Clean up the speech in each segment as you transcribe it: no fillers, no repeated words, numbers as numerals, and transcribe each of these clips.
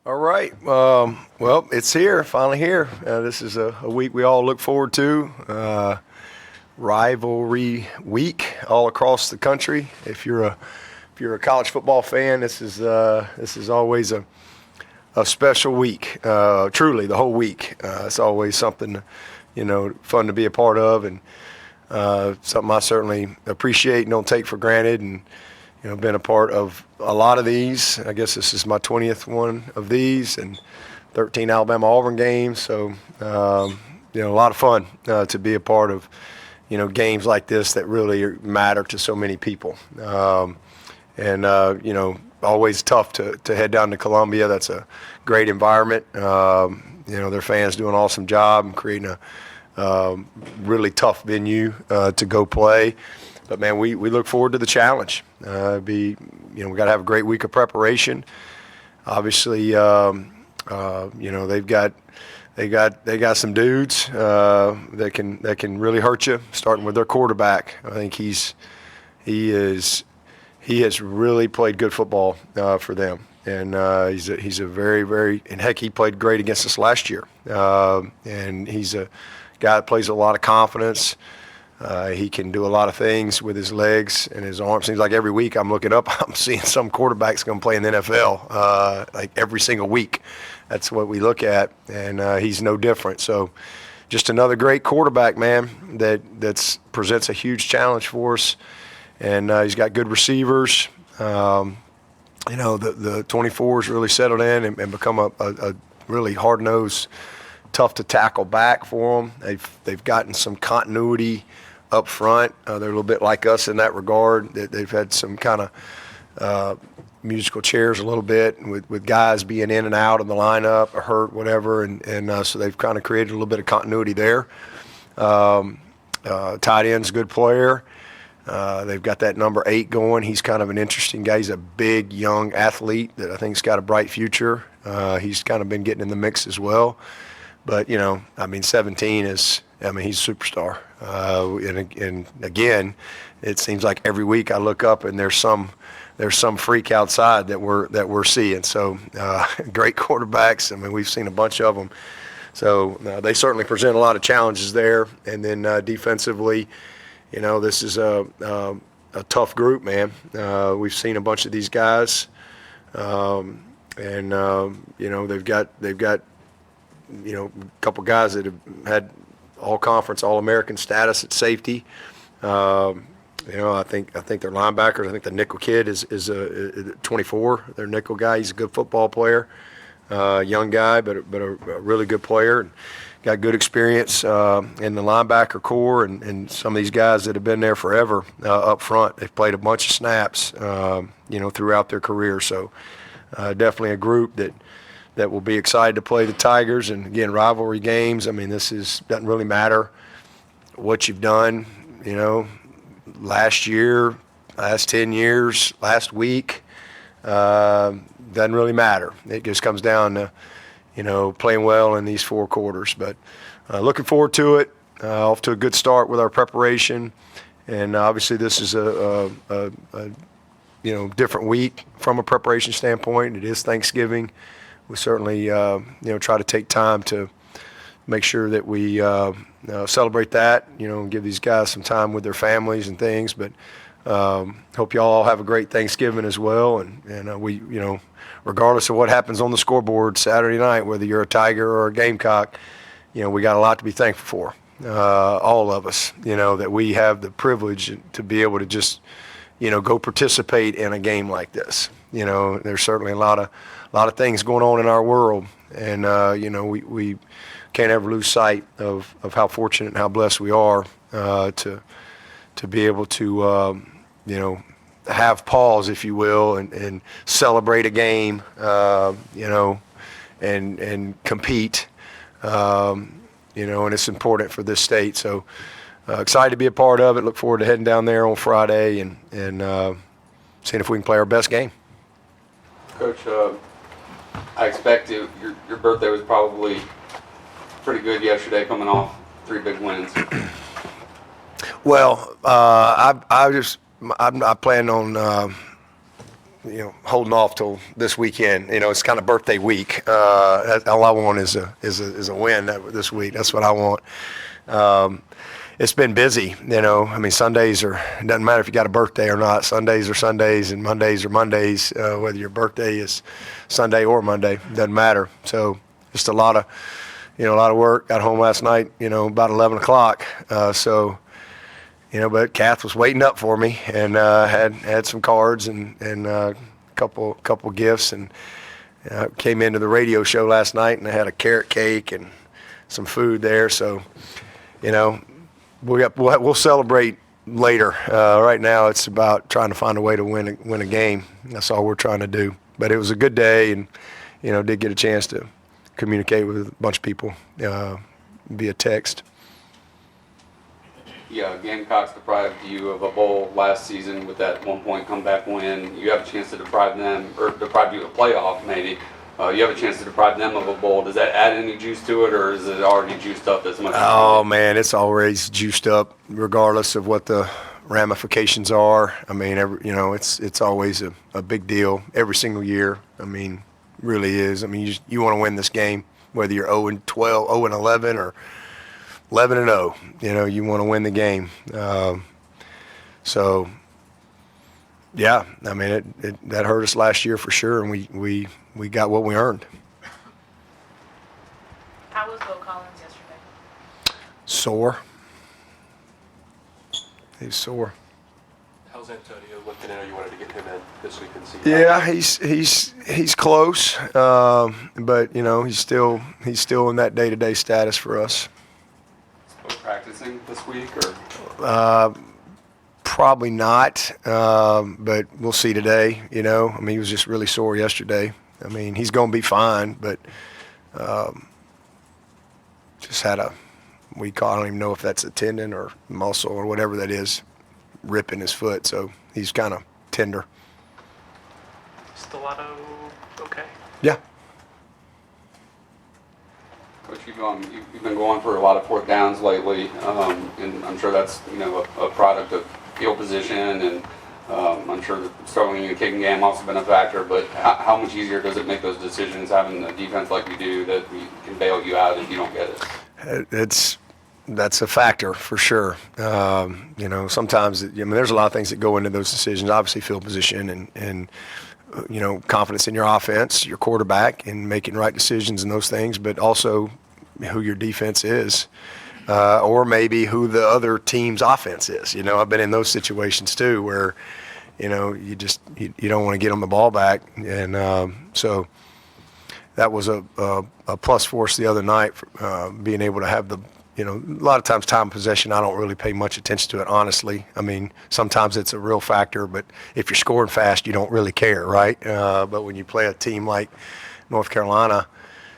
All right. Well, it's here, finally here. This is a week we all look forward to. Rivalry week all across the country. If you're a college football fan, this is always a special week. Truly, the whole week. It's always something, fun to be a part of, and something I certainly appreciate and don't take for granted. And been a part of a lot of these. I guess this is my 20th one of these, and 13 Alabama-Auburn games. So, a lot of fun to be a part of, games like this that really matter to so many people. Always tough to head down to Columbia. That's a great environment. Their fans do an awesome job and creating a really tough venue to go play. But man, we look forward to the challenge. We got to have a great week of preparation. Obviously, they got some dudes that can really hurt you. Starting with their quarterback, I think he has really played good football for them, and he's a very and heck, he played great against us last year. And he's a guy that plays a lot of confidence. He can do a lot of things with his legs and his arms. Seems like every week I'm looking up, I'm seeing some quarterback's going to play in the NFL, like every single week. That's what we look at, and he's no different. So just another great quarterback, man, that presents a huge challenge for us. And he's got good receivers. The 24's really settled in and become a really hard-nosed, tough-to-tackle back for them. They've gotten some continuity up front. They're a little bit like us in that regard. They've had some kind of musical chairs a little bit with guys being in and out of the lineup or hurt, whatever, and so they've kind of created a little bit of continuity there. Tight end's a good player. They've got that number 8 going. He's kind of an interesting guy. He's a big, young athlete that I think's got a bright future. He's kind of been getting in the mix as well. But, 17 he's a superstar. And again, it seems like every week I look up and there's some freak outside that we're seeing. So great quarterbacks. We've seen a bunch of them. So they certainly present a lot of challenges there. And then defensively, this is a tough group, man. We've seen a bunch of these guys, they've got a couple guys that have had all-conference, all-American status at safety. I think their linebackers. I think the nickel kid is 24. Their nickel guy. He's a good football player, young guy, but a really good player. And got good experience in the linebacker core, and some of these guys that have been there forever up front. They've played a bunch of snaps, throughout their career. So definitely a group that will be excited to play the Tigers. And again, rivalry games. Doesn't really matter what you've done. Last year, last 10 years, last week. Doesn't really matter. It just comes down to playing well in these 4 quarters. But looking forward to it. Off to a good start with our preparation. And obviously this is a different week from a preparation standpoint. It is Thanksgiving. We certainly, try to take time to make sure that we celebrate that, and give these guys some time with their families and things. But hope you all have a great Thanksgiving as well. And we, regardless of what happens on the scoreboard Saturday night, whether you're a Tiger or a Gamecock, we got a lot to be thankful for, all of us, that we have the privilege to be able to just, go participate in a game like this. There's certainly a lot of things going on in our world, and we can't ever lose sight of how fortunate and how blessed we are to be able to have pause, if you will, and celebrate a game, and compete, and it's important for this state. So excited to be a part of it. Look forward to heading down there on Friday and seeing if we can play our best game. Coach, I expect your birthday was probably pretty good yesterday, coming off 3 big wins. Well, I plan on holding off till this weekend. It's kind of birthday week. All I want is a win this week. That's what I want. It's been busy, Sundays it doesn't matter if you got a birthday or not. Sundays are Sundays and Mondays are Mondays, whether your birthday is Sunday or Monday, doesn't matter. So just a lot of work. Got home last night, about 11 o'clock. But Kath was waiting up for me and had some cards and a couple gifts, and came into the radio show last night and I had a carrot cake and some food there. So, we'll celebrate later. Right now it's about trying to find a way to win a game. That's all we're trying to do. But it was a good day, and did get a chance to communicate with a bunch of people via text. Yeah, Gamecocks deprived you of a bowl last season with that 1-point comeback win. You have a chance to deprive you of a playoff, maybe. You have a chance to deprive them of a bowl. Does that add any juice to it, or is it already juiced up as much? Oh, man, it's always juiced up regardless of what the ramifications are. It's always a big deal every single year. Really is. You want to win this game, whether you're 0-12, 0-11, or 11-0. You want to win the game. Yeah, that hurt us last year for sure, and we got what we earned. How was Bo Collins yesterday? Sore. He's sore. How's Antonio looking? I know you wanted to get him in this week and see. Yeah, he's close, but he's still in that day-to-day status for us. Practicing this week, or? Probably not, but we'll see today. He was just really sore yesterday. He's going to be fine, but just had I don't even know if that's a tendon or muscle or whatever that is, ripping his foot. So he's kind of tender. Stellato, okay? Yeah. Coach, you've been going for a lot of fourth downs lately, and I'm sure that's a product of field position, and I'm sure the throwing and kicking game also been a factor. But how much easier does it make those decisions having a defense like we do that we can bail you out if you don't get it? That's a factor for sure. Sometimes there's a lot of things that go into those decisions. Obviously, field position and confidence in your offense, your quarterback, and making right decisions and those things, but also who your defense is, or maybe who the other team's offense is. I've been in those situations too where, you don't want to get them the ball back. And so that was a plus for us the other night, being able to have a lot of times time possession, I don't really pay much attention to it, honestly. Sometimes it's a real factor, but if you're scoring fast, you don't really care, right? But when you play a team like North Carolina,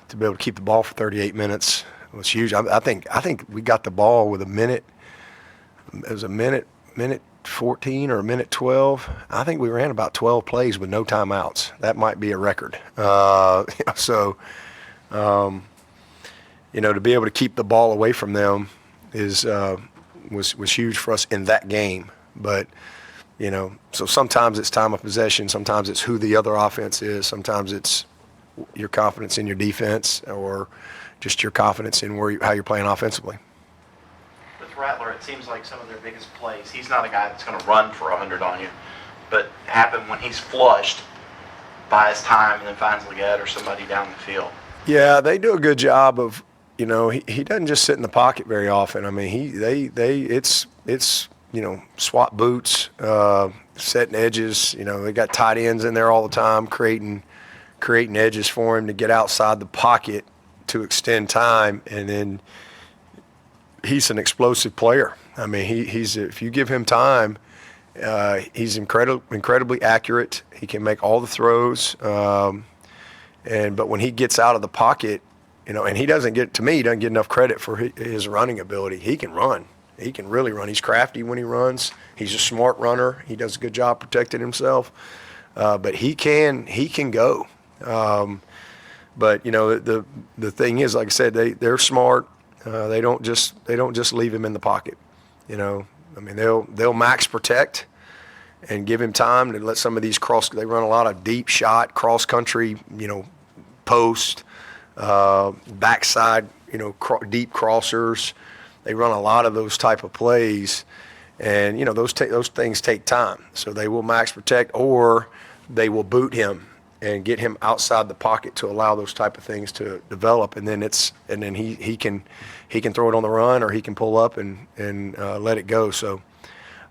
to be able to keep the ball for 38 minutes was huge. I think we got the ball with a minute. It was a minute 14 or a minute 12. I think we ran about 12 plays with no timeouts. That might be a record. To be able to keep the ball away from them was huge for us in that game. But, so sometimes it's time of possession, sometimes it's who the other offense is, sometimes it's your confidence in your defense, or just your confidence in how you're playing offensively. With Rattler, it seems like some of their biggest plays, he's not a guy that's going to run for 100 on you, but happen when he's flushed, buys time, and then finds Leggett or somebody down the field. Yeah, they do a good job of, he doesn't just sit in the pocket very often. It's swap boots, setting edges. They got tight ends in there all the time, creating edges for him to get outside the pocket to extend time, and then he's an explosive player. He's if you give him time, he's incredibly accurate. He can make all the throws, but when he gets out of the pocket, and he doesn't get enough credit for his running ability. He can run. He can really run. He's crafty when he runs. He's a smart runner. He does a good job protecting himself. But he can go. But the thing is, like I said, they're smart. They don't just leave him in the pocket. They'll max protect, and give him time to let some of these they run a lot of deep shot, cross country, post, backside, deep crossers. They run a lot of those type of plays, and those things take time. So they will max protect, or they will boot him and get him outside the pocket to allow those type of things to develop, and then he can throw it on the run, or he can pull up and let it go. So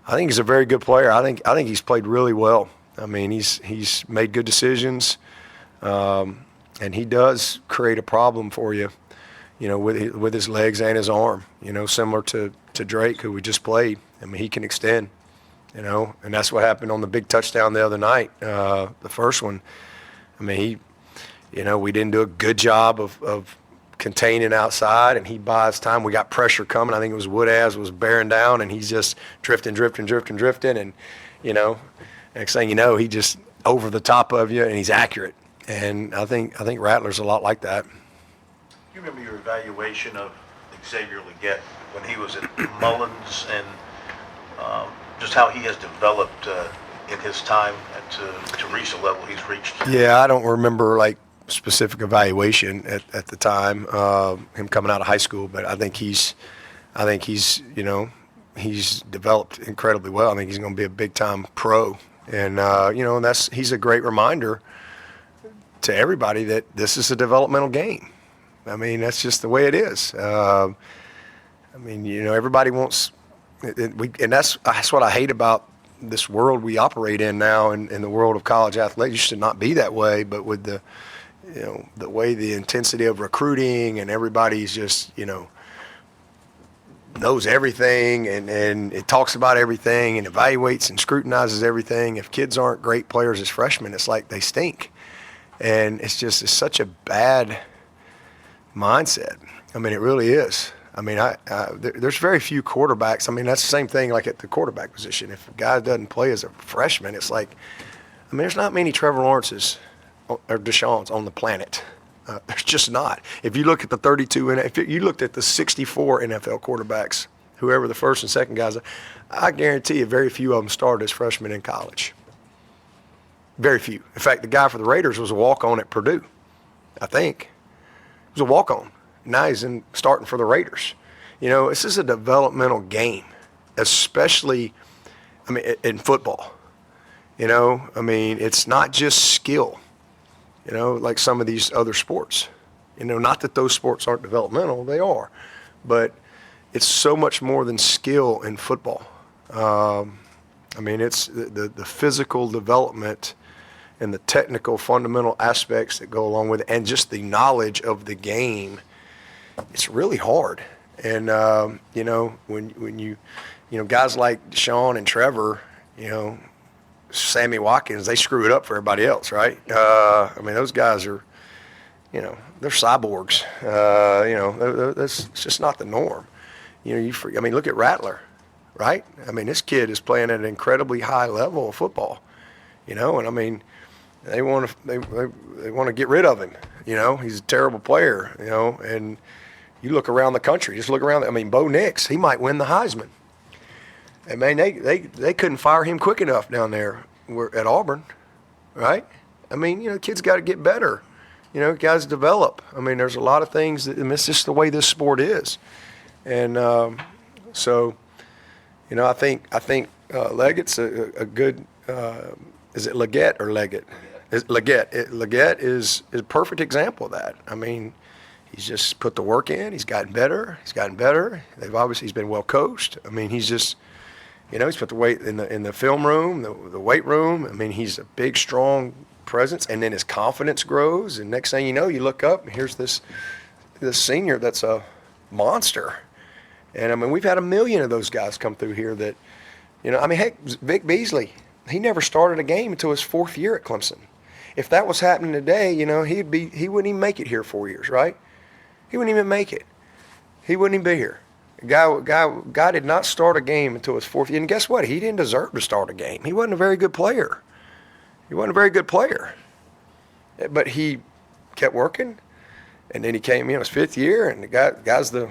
I think he's a very good player. I think he's played really well. I mean, he's made good decisions, and he does create a problem for you, with his legs and his arm. Similar to Drake, who we just played. I mean, he can extend. And that's what happened on the big touchdown the other night, the first one. I mean, we didn't do a good job of containing outside, and he buys time. We got pressure coming. I think it was Woodaz was bearing down, and he's just drifting, and next thing you know, he just over the top of you, and he's accurate. And I think Rattler's a lot like that. You remember your evaluation of Xavier Leggett when he was at Mullins, and just how he has developed in his time to reach the level he's reached? Yeah, I don't remember specific evaluation at the time, him coming out of high school, but I think he's he's developed incredibly well. I think he's going to be a big time pro, and he's a great reminder to everybody that this is a developmental game. I mean, that's just the way it is. Everybody wants, and that's what I hate about this world we operate in now, in the world of college athletics. You should not be that way, but with the way the intensity of recruiting, and everybody's just knows everything, and it talks about everything and evaluates and scrutinizes everything. If kids aren't great players as freshmen, it's like they stink, and it's such a bad mindset. I mean, it really is. I mean, there's very few quarterbacks. I mean, that's the same thing like at the quarterback position. If a guy doesn't play as a freshman, it's like, there's not many Trevor Lawrences or Deshaun's on the planet. There's just not. If you look at the 32, and if you looked at the 64 NFL quarterbacks, whoever the first and second guys are, I guarantee you very few of them started as freshmen in college. Very few. In fact, the guy for the Raiders was a walk-on at Purdue, I think. He was a walk-on. Now he's starting for the Raiders. This is a developmental game, especially, in football. It's not just skill, like some of these other sports. Not that those sports aren't developmental, they are. But it's so much more than skill in football. It's the physical development and the technical fundamental aspects that go along with it, and just the knowledge of the game. It's really hard. And, when you guys like Deshaun and Trevor, Sammy Watkins, they screw it up for everybody else, right? Those guys are, they're cyborgs. That's just not the norm. Look at Rattler, right? This kid is playing at an incredibly high level of football, and they want to get rid of him. He's a terrible player, and you look around the country, just look around. Bo Nix, he might win the Heisman. And man, they couldn't fire him quick enough down there at Auburn, right? Kids got to get better. Guys develop. There's a lot of things it's just the way this sport is. And so, I think Leggett's a good. Is it Leggett or Leggett? Leggett. Leggett is a perfect example of that. He's just put the work in. He's gotten better. He's been well coached. He's just, he's put the weight in the film room, the weight room. He's a big, strong presence, and then his confidence grows. And next thing you know, you look up and here's this senior that's a monster. And we've had a million of those guys come through here that, heck, Vic Beasley, he never started a game until his fourth year at Clemson. If that was happening today, he wouldn't even make it here 4 years, right? He wouldn't even make it. He wouldn't even be here. Guy did not start a game until his fourth year. And guess what? He didn't deserve to start a game. He wasn't a very good player. But he kept working, and then he came in his fifth year, and the guy's the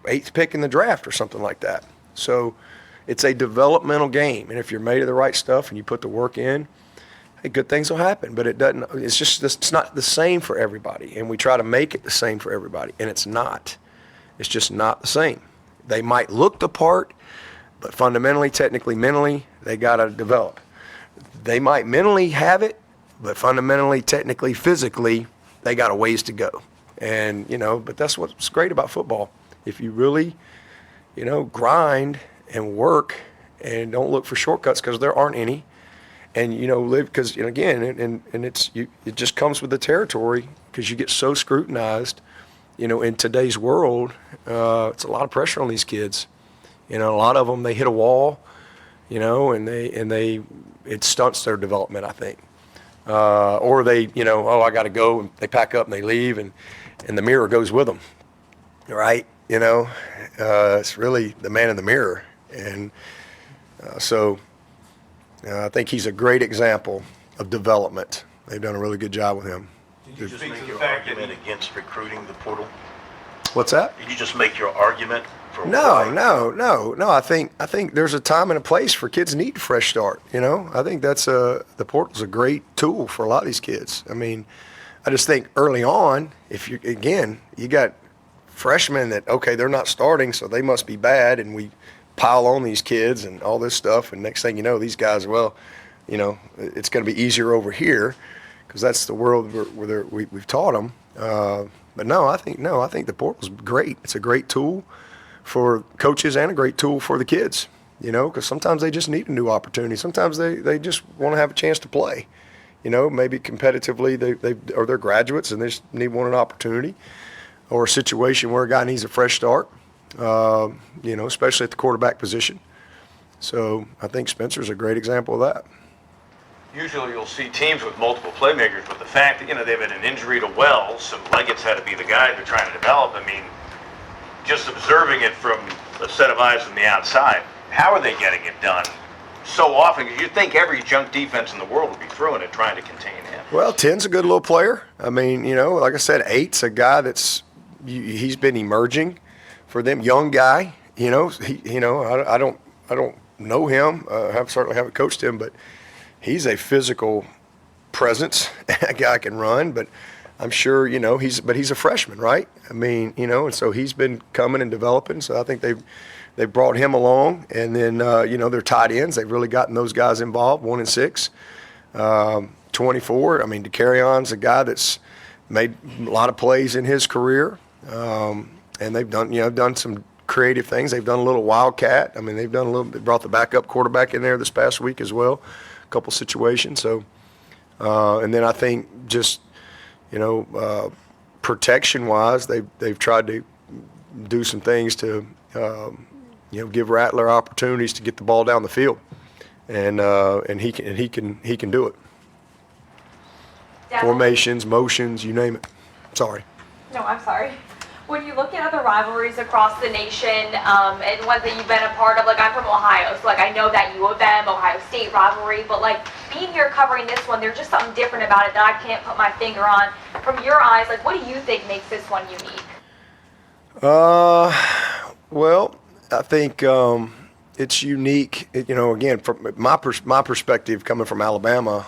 8th pick in the draft or something like that. So, It's a developmental game, and if you're made of the right stuff and you put the work in, hey, good things will happen. But it doesn't. It's not the same for everybody, and we try to make it the same for everybody, and it's not. It's just not the same. They might look the part, but fundamentally, technically, mentally, they got to develop. They might mentally have it, but fundamentally, technically, physically, they got a ways to go. And, but that's what's great about football. If you really, grind and work and don't look for shortcuts, because there aren't any, and, live, because, again, and it just comes with the territory, because you get so scrutinized, in today's world. It's a lot of pressure on these kids. A lot of them, they hit a wall, and it stunts their development, I think. Or they, I got to go, and they pack up and they leave, and the mirror goes with them, right? It's really the man in the mirror. And so I think he's a great example of development. They've done a really good job with him. Did you just make your argument against recruiting the portal? What's that? Did you just make your argument for No. I think there's a time and a place for kids need a fresh start. I think the portal's a great tool for a lot of these kids. I mean, I just think early on, you got freshmen that, okay, they're not starting, so they must be bad, and we pile on these kids and all this stuff, and next thing you know, these guys, it's going to be easier over here, because that's the world where we've taught them. But I think the portal's great. It's a great tool for coaches and a great tool for the kids, because sometimes they just need a new opportunity. Sometimes they just want to have a chance to play, maybe competitively they're graduates and they just want an opportunity, or a situation where a guy needs a fresh start, especially at the quarterback position. So I think Spencer's a great example of that. Usually you'll see teams with multiple playmakers, but the fact that, they've had an injury to Wells, so Leggett's had to be the guy they're trying to develop. I mean, just observing it from a set of eyes from the outside, how are they getting it done so often? Because you'd think every junk defense in the world would be throwing it, trying to contain him. Well, 10's a good little player. I mean, like I said, 8's a guy he's been emerging for them, young guy. I don't know him. Certainly haven't coached him, but he's a physical presence. A guy can run, but I'm sure, he's a freshman, right? I mean, and so he's been coming and developing. So I think they've brought him along, and then, their tight ends, they've really gotten those guys involved, 1 and 6. 24, I mean, DeCarrion's a guy that's made a lot of plays in his career. And they've done some creative things. They've done a little wildcat. I mean, they brought the backup quarterback in there this past week as well, a couple situations. So, and then I think just, protection-wise, they've tried to do some things to, give Rattler opportunities to get the ball down the field, and he can do it. Dabo. Formations, motions, you name it. Sorry. No, I'm sorry. When you look at other rivalries across the nation, and ones that you've been a part of, like I'm from Ohio, so I know that U of M, Ohio State rivalry, but being here covering this one, there's just something different about it that I can't put my finger on. From your eyes, what do you think makes this one unique? Well, I think it's unique. Again, from my perspective, coming from Alabama,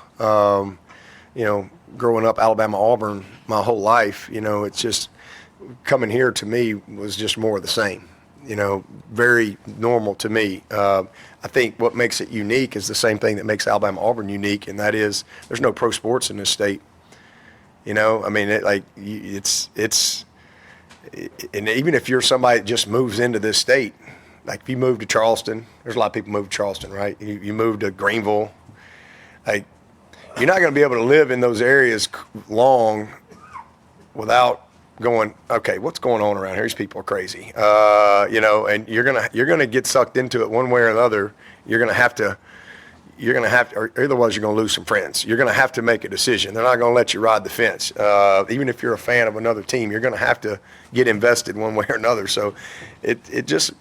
growing up Alabama-Auburn my whole life, it's just coming here to me was just more of the same, very normal to me. I think what makes it unique is the same thing that makes Alabama-Auburn unique, and that is there's no pro sports in this state. I mean, and even if you're somebody that just moves into this state, like if you move to Charleston, there's a lot of people move to Charleston, right? You move to Greenville, you're not going to be able to live in those areas long without going, okay, what's going on around here? These people are crazy, and you're gonna get sucked into it one way or another. You're gonna have to, or otherwise you're gonna lose some friends. You're gonna have to make a decision. They're not gonna let you ride the fence. Even if you're a fan of another team, you're gonna have to get invested one way or another. So, it just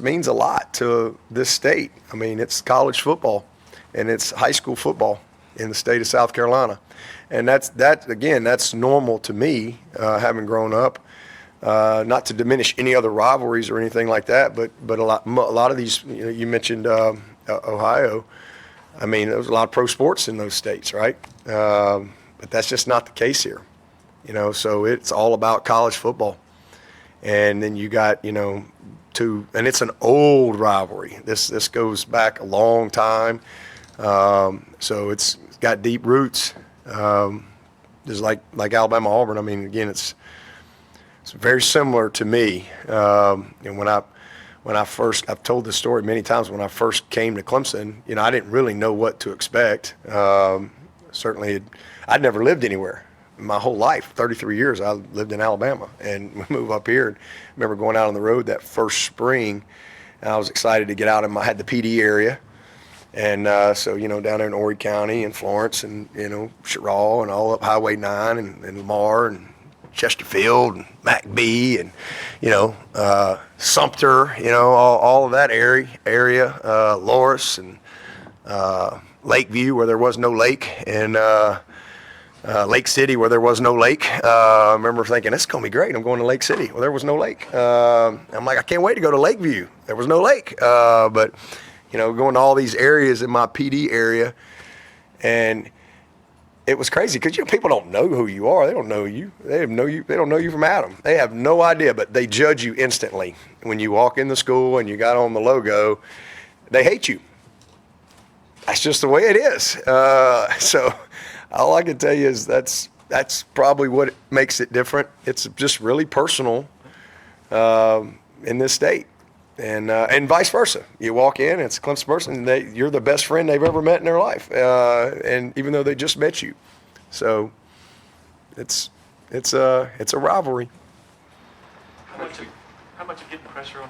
means a lot to this state. I mean, it's college football, and it's high school football in the state of South Carolina. And that's normal to me, having grown up Not to diminish any other rivalries or anything like that, but a lot of these, you mentioned Ohio. I mean, there was a lot of pro sports in those states, right? But that's just not the case here, so it's all about college football. And then you got, and it's an old rivalry. This goes back a long time. So it's got deep roots. Just like Alabama Auburn. I mean, again, it's very similar to me. And when I first, I've told this story many times, when I first came to Clemson, I didn't really know what to expect. Certainly, I'd never lived anywhere my whole life. 33 years I lived in Alabama, and we moved up here. And I remember going out on the road that first spring, and I was excited to get out. I had the PD area, and so down there in Horry County and Florence and Sherrall and all up Highway 9 and Lamar and Chesterfield and McBee and Sumter, all of that area, Loris and Lakeview where there was no lake, and Lake City where there was no lake. I remember thinking, it's going to be great. I'm going to Lake City. Well, there was no lake. I'm like, I can't wait to go to Lakeview. There was no lake. But, going to all these areas in my PD area, and it was crazy because, people don't know who you are. They don't know you. They don't know you from Adam. They have no idea, but they judge you instantly. When you walk in the school and you got on the logo, they hate you. That's just the way it is. So all I can tell you is that's probably what makes it different. It's just really personal in this state, and vice versa. You walk in, it's a Clemson person, and you're the best friend they've ever met in their life, and even though they just met you, so it's a rivalry. How much of getting pressure on